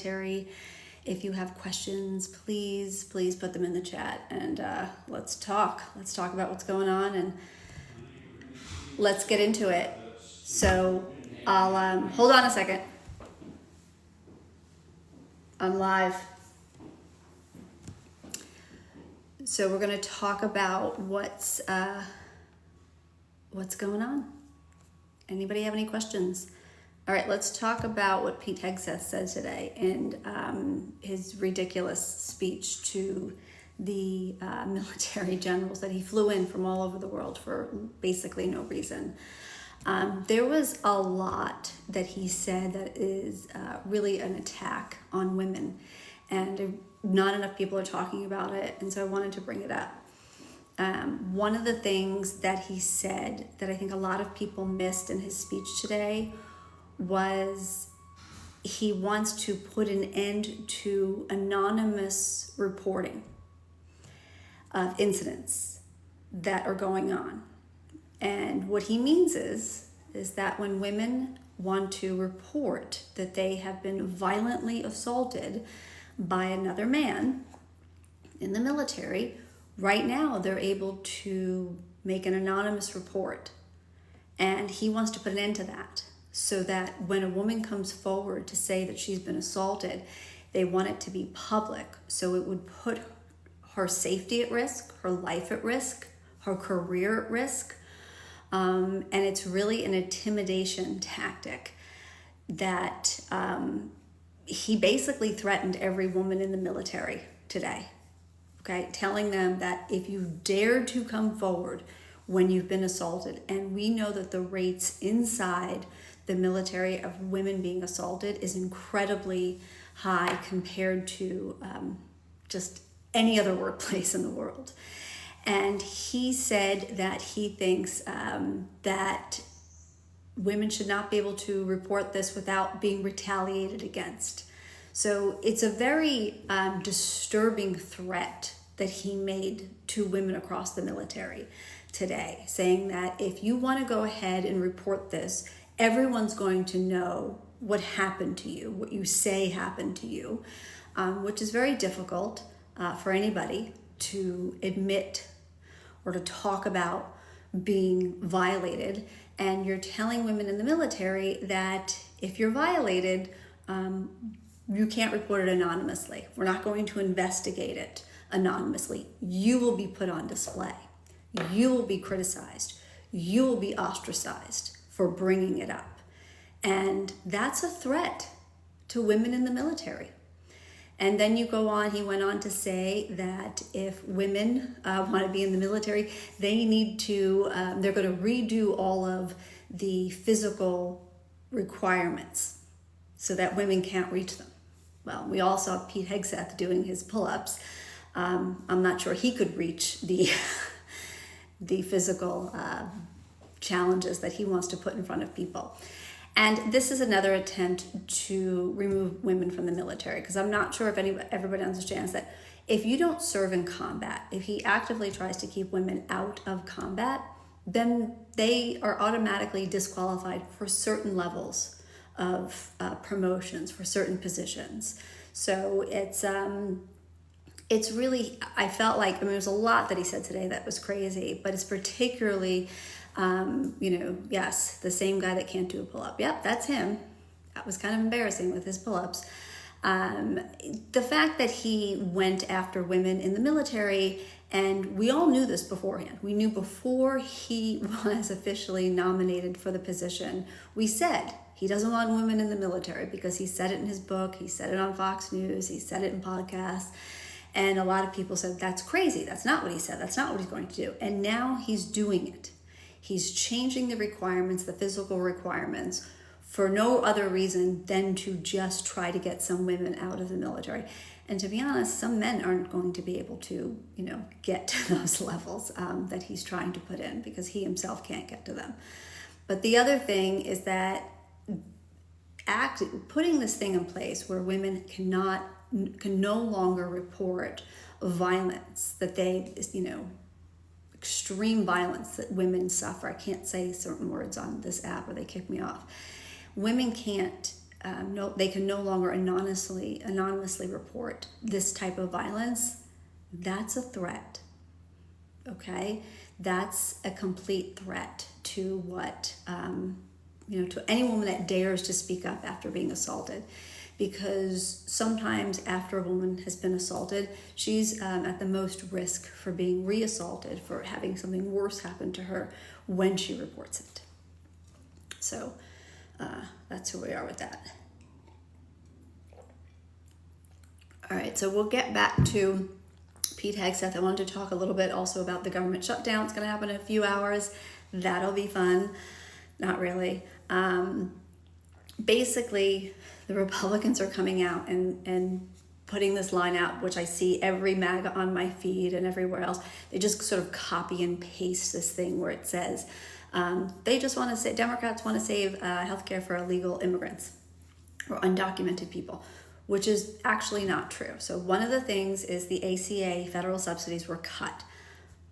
military. If you have questions, please put them in the chat, and let's talk. Let's talk about what's going on, and let's get into it. So I'll hold on a second. I'm live. So we're going to talk about what's going on. Anybody have any questions? All right, let's talk about what Pete Hegseth said today in his ridiculous speech to the military generals that he flew in from all over the world for basically no reason. There was a lot that he said that is really an attack on women, and not enough people are talking about it, and so I wanted to bring it up. One of the things that he said that I think a lot of people missed in his speech today was he wants to put an end to anonymous reporting of incidents that are going on. And what he means is that when women want to report that they have been violently assaulted by another man in the military, right now they're able to make an anonymous report. And he wants to put an end to that, so that when a woman comes forward to say that she's been assaulted, they want it to be public. So it would put her safety at risk, her life at risk, her career at risk. And it's really an intimidation tactic that he basically threatened every woman in the military today, okay? Telling them that if you dare to come forward when you've been assaulted, and we know that the rates inside the military of women being assaulted is incredibly high compared to just any other workplace in the world. And he said that he thinks that women should not be able to report this without being retaliated against. So it's a very disturbing threat that he made to women across the military today, saying that if you want to go ahead and report this, everyone's going to know what happened to you, what you say happened to you, which is very difficult for anybody to admit or to talk about being violated. And you're telling women in the military that if you're violated, you can't report it anonymously. We're not going to investigate it anonymously. You will be put on display. You will be criticized. You will be ostracized for bringing it up. And that's a threat to women in the military. And then you go on, he went on to say that if women want to be in the military, they need to, they're going to redo all of the physical requirements so that women can't reach them. Well, we all saw Pete Hegseth doing his pull-ups. I'm not sure he could reach the physical challenges that he wants to put in front of people. And this is another attempt to remove women from the military, because I'm not sure if everybody understands that if you don't serve in combat, if he actively tries to keep women out of combat, then they are automatically disqualified for certain levels of promotions, for certain positions. So it's really, I felt like, there's a lot that he said today that was crazy, but it's particularly, yes, the same guy that can't do a pull-up. Yep, that's him. That was kind of embarrassing with his pull-ups. The fact that he went after women in the military, and we all knew this beforehand. We knew before he was officially nominated for the position, we said he doesn't want women in the military, because he said it in his book, he said it on Fox News, he said it in podcasts. And a lot of people said, that's crazy. That's not what he said. That's not what he's going to do. And now he's doing it. He's changing the requirements, the physical requirements, for no other reason than to just try to get some women out of the military. And to be honest, some men aren't going to be able to, get to those levels that he's trying to put in, because he himself can't get to them. But the other thing is that putting this thing in place where women can no longer report violence that they, extreme violence that women suffer. I can't say certain words on this app or they kick me off. Women can't they can no longer anonymously report this type of violence, that's a threat. Okay, that's a complete threat to what to any woman that dares to speak up after being assaulted, because sometimes after a woman has been assaulted, she's at the most risk for being reassaulted, for having something worse happen to her when she reports it. So that's where we are with that. All right, so we'll get back to Pete Hegseth. I wanted to talk a little bit also about the government shutdown. It's going to happen in a few hours. That'll be fun. Not really. Basically, the Republicans are coming out and putting this line out, which I see every MAGA on my feed and everywhere else. They just sort of copy and paste this thing where it says they just want to say, Democrats want to save healthcare for illegal immigrants or undocumented people, which is actually not true. So one of the things is the ACA federal subsidies were cut.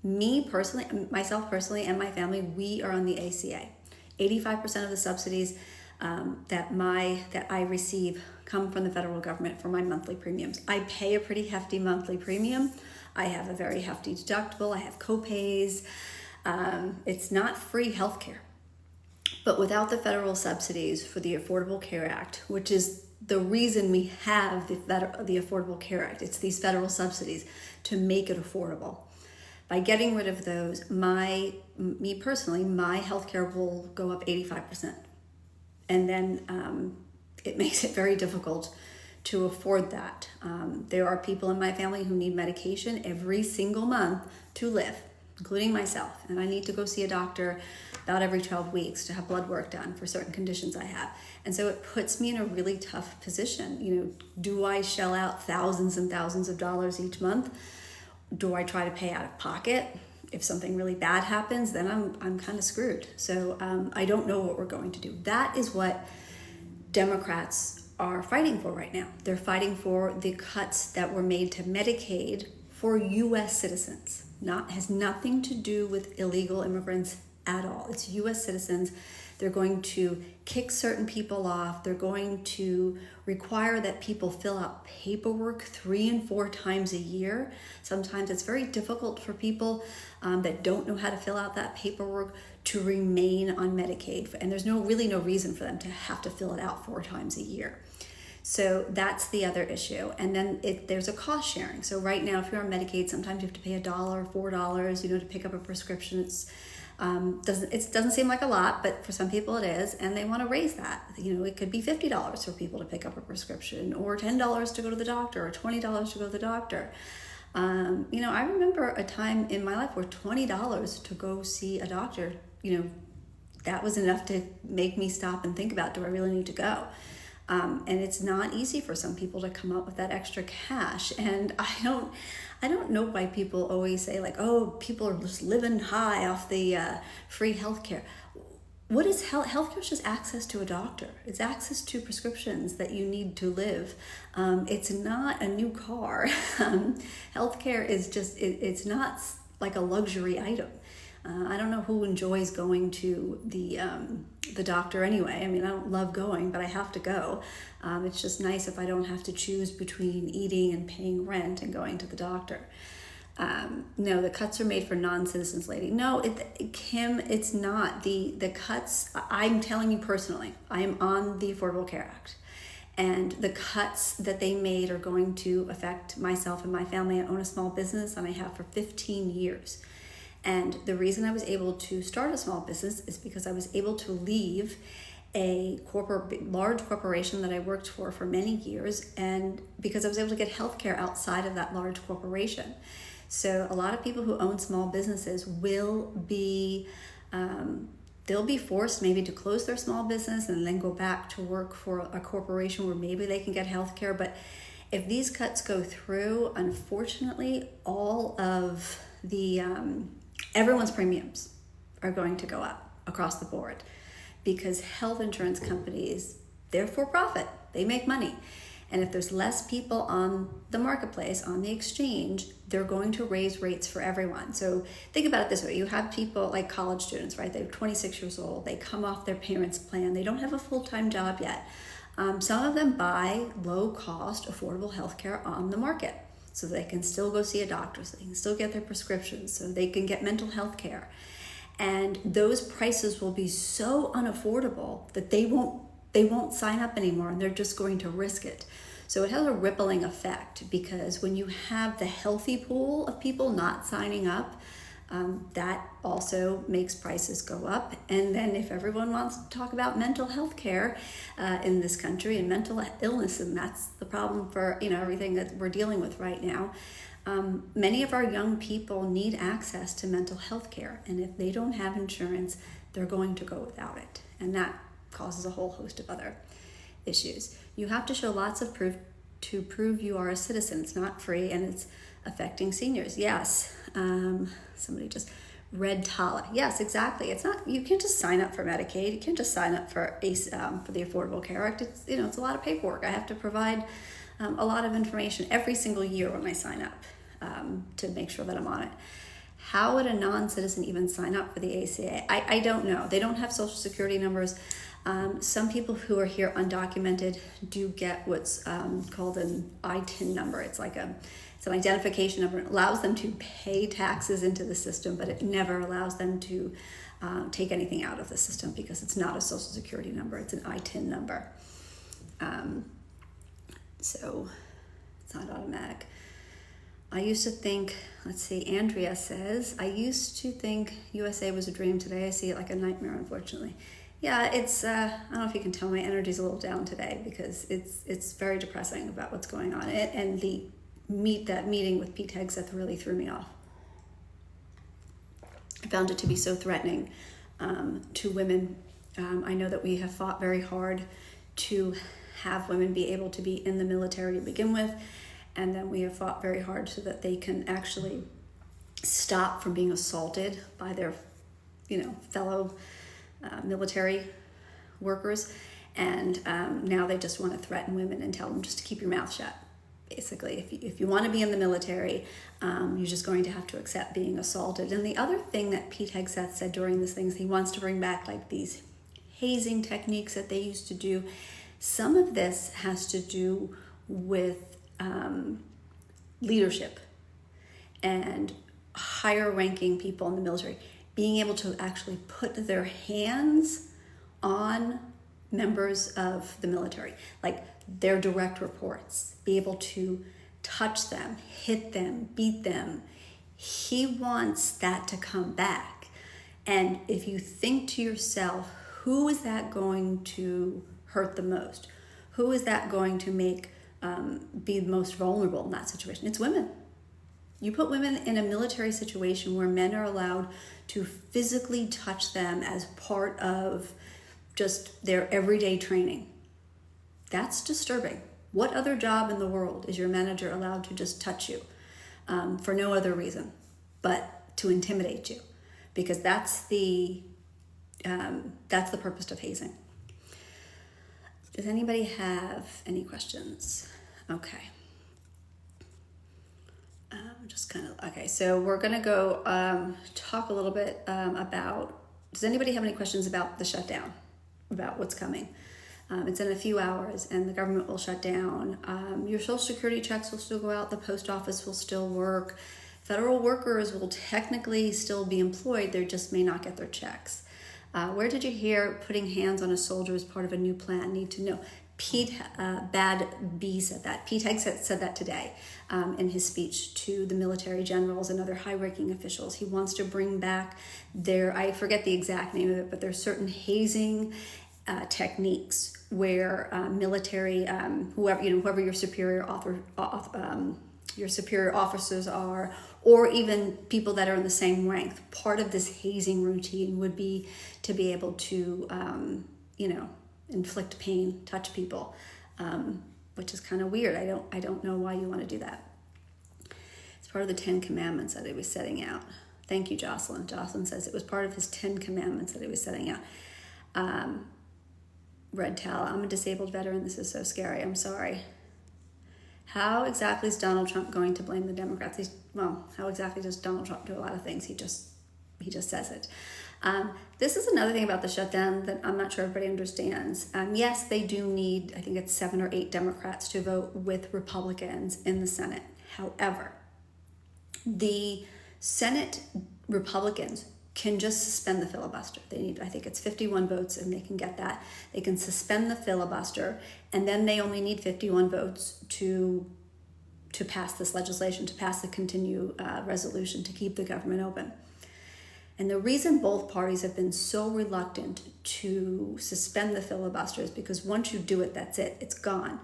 Myself personally, and my family, we are on the ACA. 85% of the subsidies that I receive come from the federal government for my monthly premiums. I pay a pretty hefty monthly premium. I have a very hefty deductible. I have co-pays. It's not free healthcare. But without the federal subsidies for the Affordable Care Act, which is the reason we have the Affordable Care Act, it's these federal subsidies to make it affordable. By getting rid of those, me personally, my healthcare will go up 85%. And then it makes it very difficult to afford that. There are people in my family who need medication every single month to live, including myself. And I need to go see a doctor about every 12 weeks to have blood work done for certain conditions I have. And so it puts me in a really tough position. Do I shell out thousands and thousands of dollars each month? Do I try to pay out of pocket? If something really bad happens, then I'm kind of screwed. So I don't know what we're going to do. That is what Democrats are fighting for right now. They're fighting for the cuts that were made to Medicaid for U.S. citizens. Has nothing to do with illegal immigrants at all. It's U.S. citizens. They're going to kick certain people off. They're going to require that people fill out paperwork 3 and 4 times a year. Sometimes it's very difficult for people that don't know how to fill out that paperwork to remain on Medicaid. And there's really no reason for them to have to fill it out 4 times a year. So that's the other issue. And then there's a cost sharing. So right now, if you're on Medicaid, sometimes you have to pay $1, $4, to pick up a prescription. It doesn't seem like a lot, but for some people it is, and they want to raise that. It could be $50 for people to pick up a prescription, or $10 to go to the doctor, or $20 to go to the doctor. I remember a time in my life where $20 to go see a doctor, that was enough to make me stop and think about, do I really need to go? And it's not easy for some people to come up with that extra cash. And I don't know why people always say people are just living high off the free healthcare. What is healthcare? Is just access to a doctor. It's access to prescriptions that you need to live. It's not a new car. Healthcare is just, it's not like a luxury item. I don't know who enjoys going to the doctor anyway. I mean, I don't love going, but I have to go. It's just nice if I don't have to choose between eating and paying rent and going to the doctor. No, the cuts are made for non-citizens, lady. No, Kim, it's not. The cuts, I'm telling you personally, I am on the Affordable Care Act. And the cuts that they made are going to affect myself and my family. I own a small business, and I have for 15 years. And the reason I was able to start a small business is because I was able to leave a large corporation that I worked for many years, and because I was able to get healthcare outside of that large corporation. So a lot of people who own small businesses will be, they'll be forced maybe to close their small business and then go back to work for a corporation where maybe they can get healthcare. But if these cuts go through, unfortunately, all of the everyone's premiums are going to go up across the board, because health insurance companies, they're for profit, they make money. And if there's less people on the marketplace, on the exchange, they're going to raise rates for everyone. So think about it this way. You have people like college students, right? They're 26 years old. They come off their parents' plan. They don't have a full-time job yet. Some of them buy low-cost, affordable healthcare on the market, so they can still go see a doctor, so they can still get their prescriptions, so they can get mental health care. And those prices will be so unaffordable that they won't sign up anymore, and they're just going to risk it. So it has a rippling effect, because when you have the healthy pool of people not signing up, that also makes prices go up. And then if everyone wants to talk about mental health care in this country and mental illness, and that's the problem for everything that we're dealing with right now, many of our young people need access to mental health care. And if they don't have insurance, they're going to go without it. And that causes a whole host of other issues. You have to show lots of proof to prove you are a citizen. It's not free, and it's affecting seniors. Yes. Somebody just read Tala. Yes, exactly. It's not, you can't just sign up for Medicaid. You can't just sign up for the Affordable Care Act. It's, it's a lot of paperwork. I have to provide a lot of information every single year when I sign up to make sure that I'm on it. How would a non-citizen even sign up for the ACA? I don't know. They don't have social security numbers. Some people who are here undocumented do get what's called an ITIN number. It's an identification number. It allows them to pay taxes into the system, but it never allows them to take anything out of the system, because it's not a social security number. It's an ITIN number. So it's not automatic. I used to think, Andrea says, I used to think USA was a dream. Today I see it like a nightmare, unfortunately. Yeah, it's, I don't know if you can tell my energy's a little down today, because it's very depressing about what's going on. And that meeting with Pete Hegseth really threw me off. I found it to be so threatening to women. I know that we have fought very hard to have women be able to be in the military to begin with, and then we have fought very hard so that they can actually stop from being assaulted by their, fellow military workers. And now they just want to threaten women and tell them just to keep your mouth shut. Basically, if you want to be in the military, you're just going to have to accept being assaulted. And the other thing that Pete Hegseth said during this thing is he wants to bring back like these hazing techniques that they used to do. Some of this has to do with leadership and higher ranking people in the military being able to actually put their hands on members of the military, like their direct reports, be able to touch them, hit them, beat them. He wants that to come back. And if you think to yourself, who is that going to hurt the most? Who is that going to make be the most vulnerable in that situation? It's women. You put women in a military situation where men are allowed to physically touch them as part of just their everyday training. That's disturbing. What other job in the world is your manager allowed to just touch you for no other reason but to intimidate you? Because that's the purpose of hazing. Does anybody have any questions? Okay. So we're going to go talk a little bit about, does anybody have any questions about the shutdown, about what's coming? It's in a few hours and the government will shut down. Your social security checks will still go out. The post office will still work. Federal workers will technically still be employed. They just may not get their checks. Where did you hear putting hands on a soldier as part of a new plan? Need to know. Pete Bad B said that. Pete Hegseth said that today in his speech to the military generals and other high-ranking officials. He wants to bring back I forget the exact name of it, but there's certain hazing techniques where military, whoever your superior officers are, or even people that are in the same rank, part of this hazing routine would be to be able to, inflict pain, touch people, which is kind of weird. I don't know why you want to do that. It's part of the 10 Commandments that he was setting out. Thank you, Jocelyn. Jocelyn says it was part of his 10 Commandments that he was setting out. Red Tal, I'm a disabled veteran. This is so scary. I'm sorry. How exactly is Donald Trump going to blame the Democrats? How exactly does Donald Trump do a lot of things? he just says it. This is another thing about the shutdown that I'm not sure everybody understands. Yes, they do need, I think it's 7 or 8 Democrats to vote with Republicans in the Senate. However, the Senate Republicans can just suspend the filibuster. They need, I think it's 51 votes, and they can get that. They can suspend the filibuster, and then they only need 51 votes to pass this legislation, to pass the continue resolution to keep the government open. And the reason both parties have been so reluctant to suspend the filibuster is because once you do it, that's it, it's gone.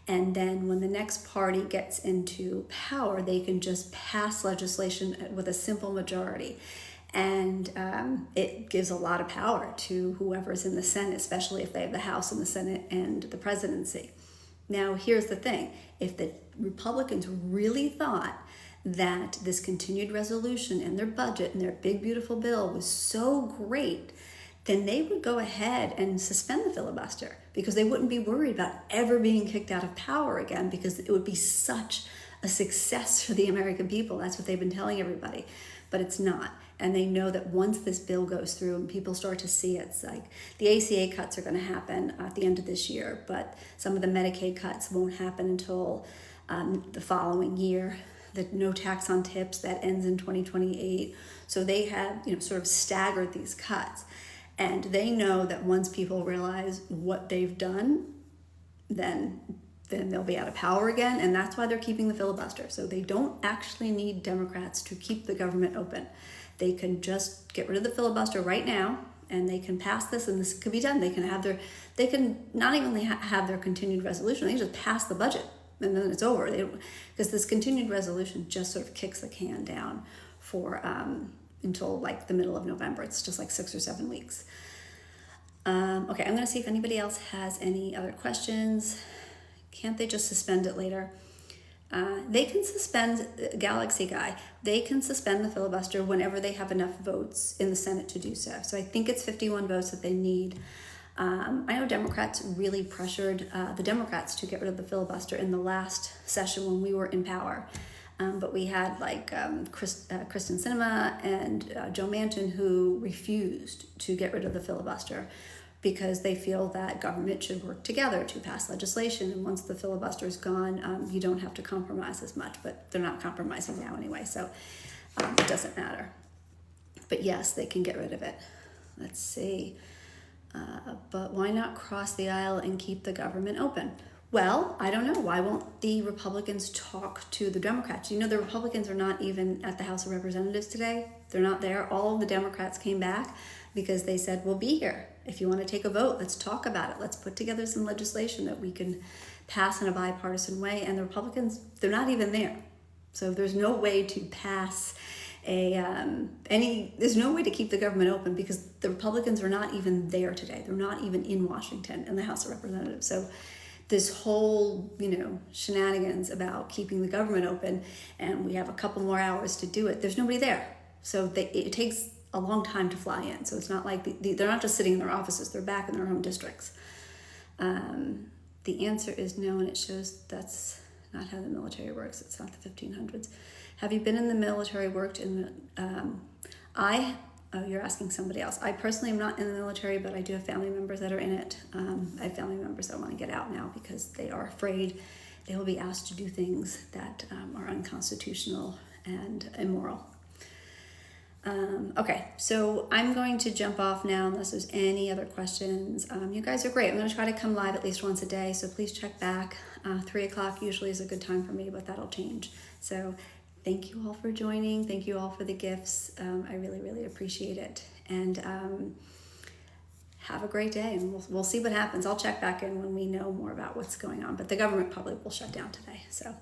And then when the next party gets into power, they can just pass legislation with a simple majority. And it gives a lot of power to whoever's in the Senate, especially if they have the House and the Senate and the presidency. Now, here's the thing. If the Republicans really thought that this continued resolution and their budget and their big, beautiful bill was so great, then they would go ahead and suspend the filibuster, because they wouldn't be worried about ever being kicked out of power again, because it would be such a success for the American people. That's what they've been telling everybody, but it's not. And they know that once this bill goes through and people start to see it, it's like the ACA cuts are going to happen at the end of this year, but some of the Medicaid cuts won't happen until the following year. The no tax on tips, that ends in 2028. So they have, sort of staggered these cuts. And they know that once people realize what they've done, then they'll be out of power again. And that's why they're keeping the filibuster. So they don't actually need Democrats to keep the government open. They can just get rid of the filibuster right now, and they can pass this, and this could be done. They can not even have their continued resolution. They can just pass the budget, and then it's over. Because this continued resolution just sort of kicks the can down for until like the middle of November. It's just like 6 or 7 weeks. Okay, I'm going to see if anybody else has any other questions. Can't they just suspend it later? They can suspend, Galaxy Guy, they can suspend the filibuster whenever they have enough votes in the Senate to do so. So I think it's 51 votes that they need. I know Democrats really pressured the Democrats to get rid of the filibuster in the last session when we were in power. But we had Kristen Sinema and Joe Manchin who refused to get rid of the filibuster because they feel that government should work together to pass legislation. And once the filibuster is gone, you don't have to compromise as much. But they're not compromising now anyway, so it doesn't matter. But yes, they can get rid of it. Let's see. But why not cross the aisle and keep the government open? Well, I don't know. Why won't the Republicans talk to the Democrats? The Republicans are not even at the House of Representatives today. They're not there. All of the Democrats came back because they said, we'll be here. If you want to take a vote, let's talk about it. Let's put together some legislation that we can pass in a bipartisan way. And the Republicans, they're not even there. So there's no way to pass there's no way to keep the government open because the Republicans are not even there today. They're not even in Washington in the House of Representatives. So this whole, shenanigans about keeping the government open and we have a couple more hours to do it, there's nobody there. So it takes a long time to fly in. So it's not like they're not just sitting in their offices, they're back in their home districts. The answer is no, and it shows that's not how the military works. It's not the 1500s. Have you been in the military, worked in the, you're asking somebody else. I personally am not in the military, but I do have family members that are in it. I have family members that want to get out now because they are afraid they will be asked to do things that are unconstitutional and immoral. Okay, so I'm going to jump off now unless there's any other questions. You guys are great. I'm going to try to come live at least once a day, so please check back. 3 o'clock usually is a good time for me, but that'll change. So thank you all for joining. Thank you all for the gifts. I really, really appreciate it. And have a great day, and we'll see what happens. I'll check back in when we know more about what's going on, but the government probably will shut down today. So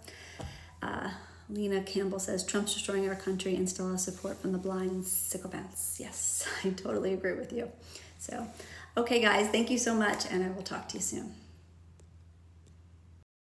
Lena Campbell says, Trump's destroying our country and still has support from the blind sycophants. Yes, I totally agree with you. So, okay, guys, thank you so much, and I will talk to you soon.